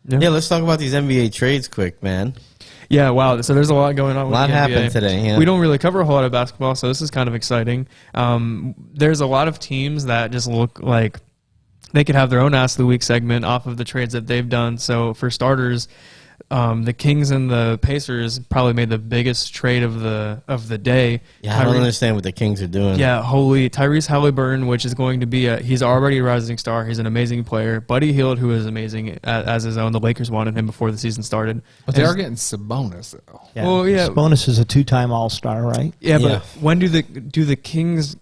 Yeah, let's talk about these NBA trades quick, man. Yeah, wow. So there's a lot going on. A lot happened today. Yeah. We don't really cover a whole lot of basketball, so this is kind of exciting. There's a lot of teams that just look like they could have their own Ask the Week segment off of the trades that they've done. So for starters, the Kings and the Pacers probably made the biggest trade of the day. Yeah, I don't understand what the Kings are doing. Yeah, Tyrese Halliburton, which is going to be he's already a rising star. He's an amazing player. Buddy Hield, who is amazing as his own. The Lakers wanted him before the season started. But they are getting Sabonis though. Yeah. Well, yeah. Sabonis is a 2-time All-Star, right? Yeah, but when do the Kings?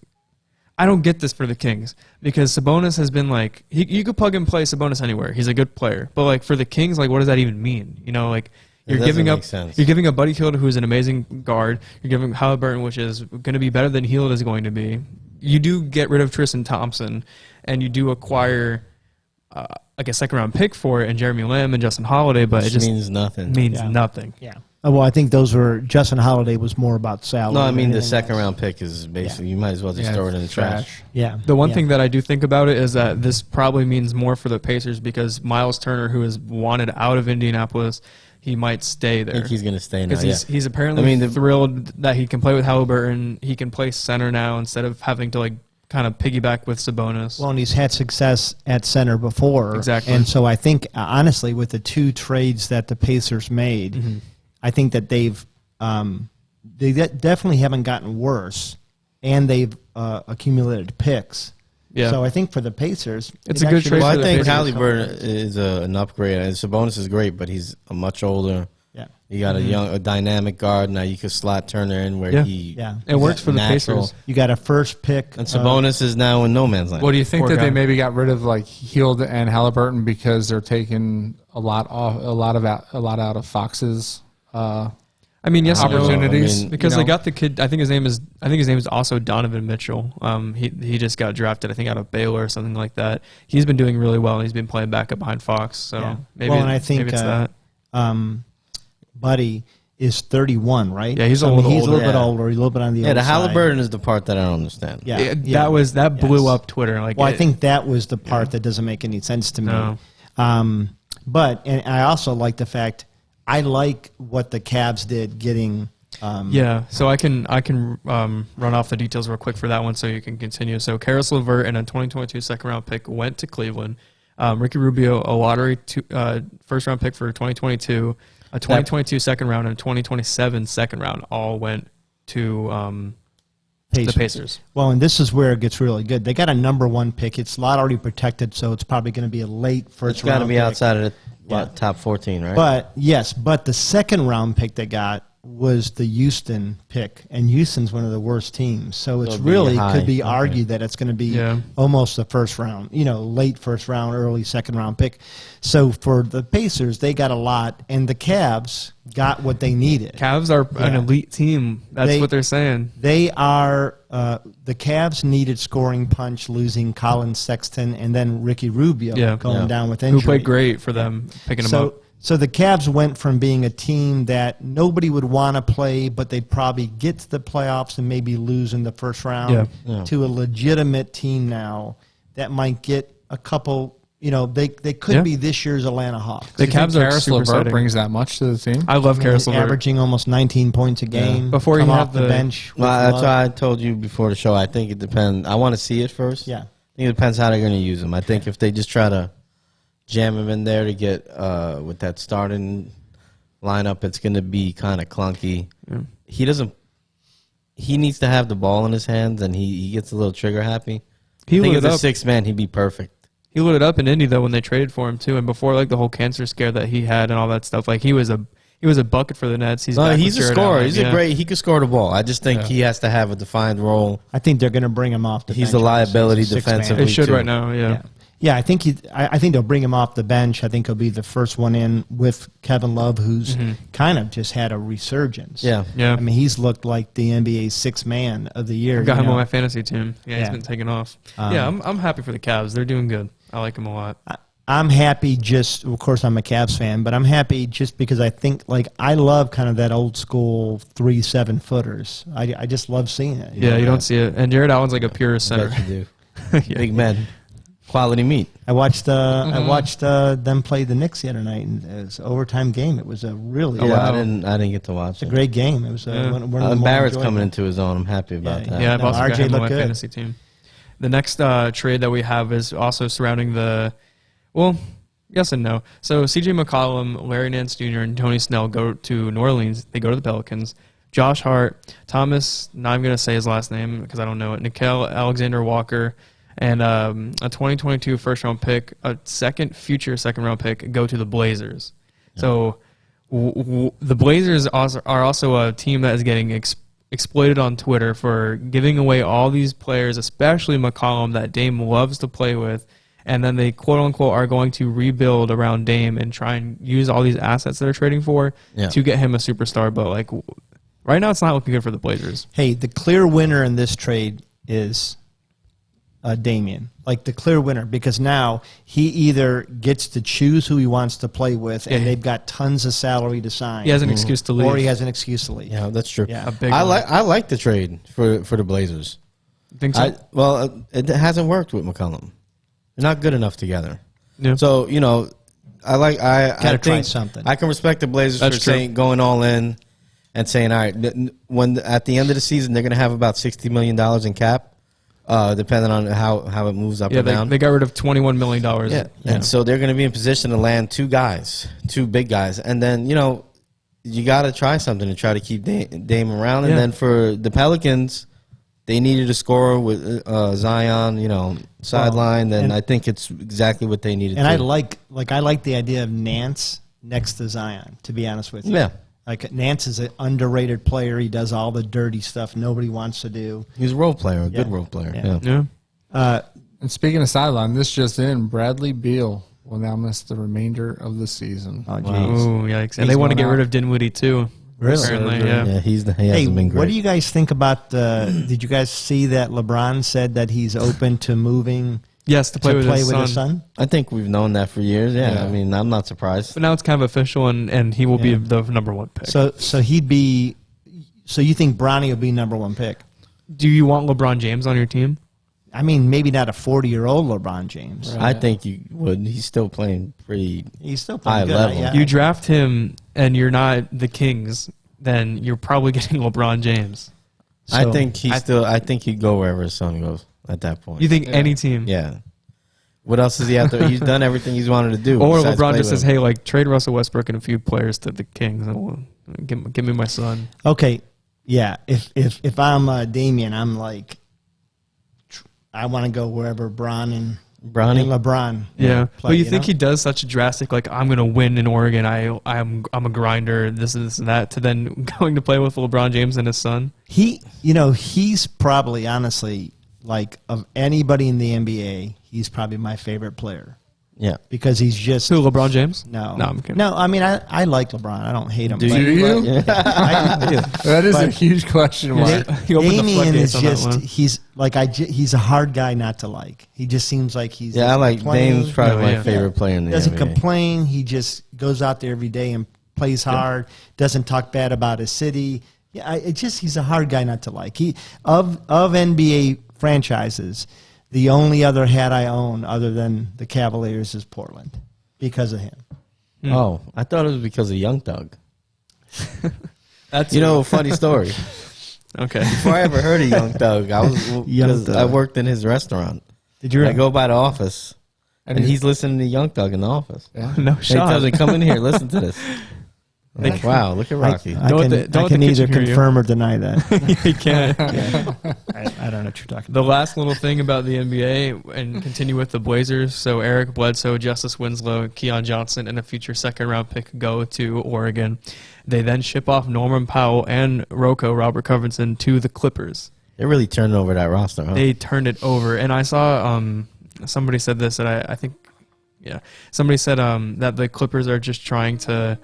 I don't get this for the Kings because Sabonis has been like you could plug and play Sabonis anywhere. He's a good player, but like for the Kings, like what does that even mean? You know, like you're giving up Buddy Hield, who is an amazing guard. You're giving Halliburton, which is going to be better than Hield is going to be. You do get rid of Tristan Thompson, and you do acquire like a second-round pick for it, and Jeremy Lamb and Justin Holiday, but it just means nothing. Means nothing. Yeah. Well, I think those were Justin Holiday was more about salary. No, I mean the second-round pick is basically you might as well just throw it in the trash. Yeah. The one thing that I do think about it is that this probably means more for the Pacers because Miles Turner, who is wanted out of Indianapolis, he might stay there. I think he's going to stay now. Because he's apparently thrilled that he can play with Halliburton. He can play center now instead of having to like kind of piggyback with Sabonis. Well, and he's had success at center before. Exactly. And so I think, honestly, with the two trades that the Pacers made, I think that they definitely haven't gotten worse, and they've accumulated picks. Yeah. So I think for the Pacers, it's a good trade. Well, I think Halliburton is an upgrade. And Sabonis is great, but he's a much older. Yeah. You got a dynamic guard now. You could slot Turner in where it works for the Pacers. You got a first pick, and Sabonis is now in no man's land. Well, do you think that they maybe got rid of like Hield and Halliburton because they're taking a lot out of Fox's? I mean, yes, opportunities because they got the kid. I think his name is also Donovan Mitchell. He just got drafted, I think, out of Baylor or something like that. He's been doing really well, and he's been playing backup behind Fox. So maybe, and I think maybe it's that. Buddy is 31, right? Yeah, he's a little bit older. He's a little bit on the older the Halliburton side. is the part that I don't understand. That blew up Twitter. Like, I think that was the part that doesn't make any sense to me. No. But I also like the fact I like what the Cavs did getting. So I can run off the details real quick for that one so you can continue. So Karis LeVert and a 2022 second-round pick went to Cleveland. Ricky Rubio, a lottery first-round pick for 2022, a 2022 second round, and a 2027 second round all went to the Pacers. Well, and this is where it gets really good. They got a number 1 pick. It's lottery protected, so it's probably going to be a late first round. It's got to be outside of the top 14, right? But the second round pick they got was the Houston pick, and Houston's one of the worst teams. So it's really could be argued that it's going to be almost the first round, late first round, early second round pick. So for the Pacers, they got a lot, and the Cavs got what they needed. Cavs are an elite team. That's what they're saying. They are. The Cavs needed scoring punch, losing Colin Sexton and then Ricky Rubio going down with injury. Who played great for them, picking him up. So the Cavs went from being a team that nobody would want to play, but they'd probably get to the playoffs and maybe lose in the first round, to a legitimate team now that might get a couple. They could be this year's Atlanta Hawks. The Cavs are super exciting. Brings that much to the team. I love Karis LeVert. Averaging almost 19 points a game. Before he off the bench. Well, that's why I told you before the show. I think it depends. I want to see it first. Yeah. I think it depends how they're going to use him. I think if they just try to jam him in there to get with that starting lineup, it's going to be kind of clunky. Yeah. He needs to have the ball in his hands, and he gets a little trigger happy. I think as a sixth man, he'd be perfect. He lit it up in Indy though when they traded for him too, and before like the whole cancer scare that he had and all that stuff. Like he was a bucket for the Nets. He's a scorer. He's a great. He can score the ball. I just think he has to have a defined role. I think they're going to bring him off the bench. He's a liability defensively. They should right now. Yeah, I think I think they'll bring him off the bench. I think he'll be the first one in with Kevin Love, who's kind of just had a resurgence. Yeah. I mean, he's looked like the NBA's sixth man of the year. I got him on my fantasy team. Yeah, he's been taking off. I'm happy for the Cavs. They're doing good. I like them a lot. I'm happy of course, I'm a Cavs fan, but I'm happy just because I think, I love kind of that old school 3 7-footers. I just love seeing it. You don't see it. And Jared Allen's like a pure center. I bet you do. Big men. quality meat. I watched them play the Knicks the other night, and it was an overtime game. It was a really I didn't get to watch it. A great game. It was one of the more Barrett's enjoyable. coming into his own. I'm happy about that. Yeah, I've also got RJ him on my looked good. fantasy team. The next trade that we have is also surrounding yes and no. So C.J. McCollum, Larry Nance Jr., and Tony Snell go to New Orleans. They go to the Pelicans. Josh Hart, Thomas, not even going to say his last name because I don't know it, Nickeil Alexander-Walker, and a 2022 first-round pick, a future second-round pick, go to the Blazers. Yeah. So the Blazers are also a team that is getting exploited on Twitter for giving away all these players, especially McCollum, that Dame loves to play with, and then they quote-unquote are going to rebuild around Dame and try and use all these assets that they're trading for to get him a superstar. But like right now, it's not looking good for the Blazers. Hey, the clear winner in this trade is Damian. Like the clear winner, because now he either gets to choose who he wants to play with, and they've got tons of salary to sign. He has an excuse to leave. Or he has an excuse to leave. Yeah, that's true. Yeah. I like the trade for the Blazers. Think so? It hasn't worked with McCollum. They're not good enough together. Yeah. So, I try think something. I can respect the Blazers for saying going all in and saying, all right, when at the end of the season they're going to have about $60 million in cap. Depending on how it moves up or down. They got rid of $21 million. Yeah. And so they're going to be in position to land two big guys. And then, you got to try something to try to keep Dame around. And then for the Pelicans, they needed a scorer with Zion, sideline. And I think it's exactly what they needed. And I like the idea of Nance next to Zion, to be honest with you. Yeah. Like Nance is an underrated player. He does all the dirty stuff nobody wants to do. He's a role player, a good role player. Yeah. And speaking of sideline, this just in: Bradley Beal will now miss the remainder of the season. Oh, wow. Yikes! And they want to get rid of Dinwiddie too. Really? Apparently, yeah. He hasn't been great. What do you guys think about? Did you guys see that LeBron said that he's open to moving? Yes, to play with his son. I think we've known that for years. Yeah. I mean, I'm not surprised. But now it's kind of official, and he will be the number one pick. So he'd be. So you think Bronny will be number one pick? Do you want LeBron James on your team? I mean, maybe not a 40-year-old LeBron James. Right. I think you would. He's still playing pretty. He's still playing high level. Yeah. You draft him, and you're not the Kings, then you're probably getting LeBron James. So, I think he'd go wherever his son goes. At that point, you think any team? Yeah. What else is he out there? He's done everything he's wanted to do. Or LeBron just says, "Hey, trade Russell Westbrook and a few players to the Kings, and give me my son." Okay, yeah. If I'm Damian, I'm like, I want to go wherever Bronny and LeBron. Yeah, play, but you think he does such a drastic, I'm going to win in Oregon. I'm a grinder. This and that. To then going to play with LeBron James and his son. He's probably honestly. Of anybody in the NBA, he's probably my favorite player. Yeah. Because he's just... Who, LeBron James? No. No, I'm kidding. No, I mean, I like LeBron. I don't hate him. Do you? Yeah. I do. That is a huge question mark. Damian is just... He's a hard guy not to like. He just seems like he's... Yeah, I like Dame's probably my favorite player in the NBA. Doesn't complain. He just goes out there every day and plays hard. Doesn't talk bad about his city. Yeah, he's a hard guy not to like. Of NBA franchises, the only other hat I own other than the Cavaliers is Portland because of him. Oh, I thought it was because of Young Thug. That's a funny story. Okay. Before I ever heard of Young Thug, I worked in his restaurant. Did you? I go by the office, and he's listening to Young Thug in the office. Yeah. No shot. He tells me, "Come in here, listen to this." Like, wow, look at Rocky. I can neither confirm or deny that. You can't. I don't know what you're talking about. The last little thing about the NBA, and continue with the Blazers. So Eric Bledsoe, Justice Winslow, Keon Johnson, and a future second-round pick go to Oregon. They then ship off Norman Powell and Robert Covington, to the Clippers. They really turned over that roster, huh? They turned it over. And I saw somebody said this, and I think, somebody said that the Clippers are just trying to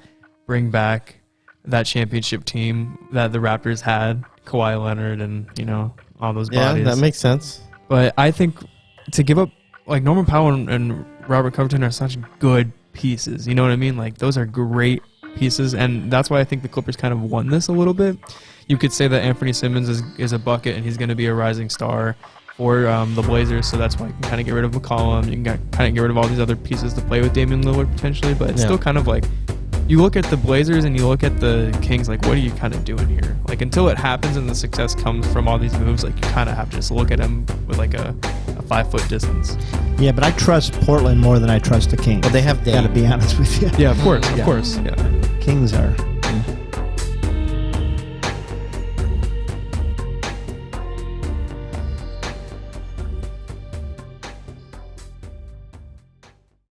bring back that championship team that the Raptors had, Kawhi Leonard and, all those bodies. Yeah, that makes sense. But I think to give up, Norman Powell and Robert Covington are such good pieces. You know what I mean? Those are great pieces, and that's why I think the Clippers kind of won this a little bit. You could say that Anthony Simmons is a bucket, and he's going to be a rising star for the Blazers, so that's why you can kind of get rid of McCollum. You can kind of get rid of all these other pieces to play with Damian Lillard potentially, but it's still kind of like, you look at the Blazers and you look at the Kings, like, what are you kind of doing here? Like, until it happens and the success comes from all these moves, like, you kind of have to just look at them with like a 5-foot distance. Yeah, but I trust Portland more than I trust the Kings. But they have Dame. Got to be honest with you. Yeah, of course, yeah. Kings are